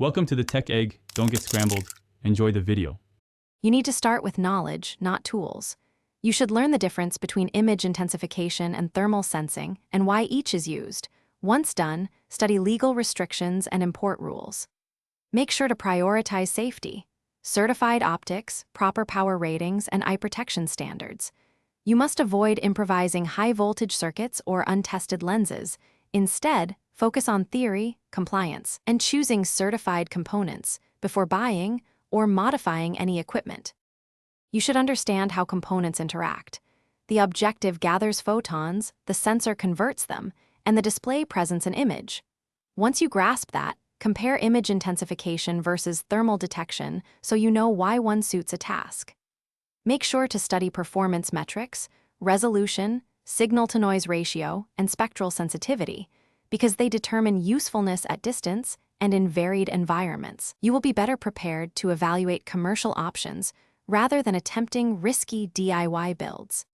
Welcome to the Tech Egg. Don't get scrambled. Enjoy the video. You need to start with knowledge, not tools. You should learn the difference between image intensification and thermal sensing and why each is used. Once done, study legal restrictions and import rules. Make sure to prioritize safety, certified optics, proper power ratings, and eye protection standards. You must avoid improvising high-voltage circuits or untested lenses. Instead, focus on theory, compliance, and choosing certified components before buying or modifying any equipment. You should understand how components interact. The objective gathers photons, the sensor converts them, and the display presents an image. Once you grasp that, compare image intensification versus thermal detection so you know why one suits a task. Make sure to study performance metrics, resolution, signal-to-noise ratio, and spectral sensitivity, because they determine usefulness at distance and in varied environments. You will be better prepared to evaluate commercial options rather than attempting risky DIY builds.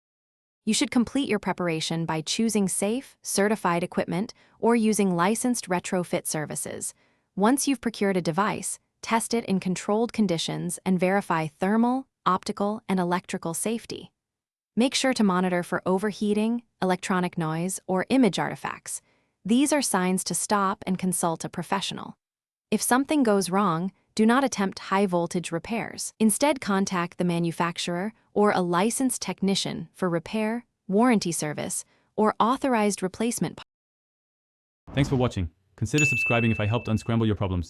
You should complete your preparation by choosing safe, certified equipment or using licensed retrofit services. Once you've procured a device, test it in controlled conditions and verify thermal, optical, and electrical safety. Make sure to monitor for overheating, electronic noise, or image artifacts. These are signs to stop and consult a professional. If something goes wrong, do not attempt high-voltage repairs. Instead, contact the manufacturer or a licensed technician for repair, warranty service, or authorized replacement. Thanks for watching. Consider subscribing if I helped unscramble your problems.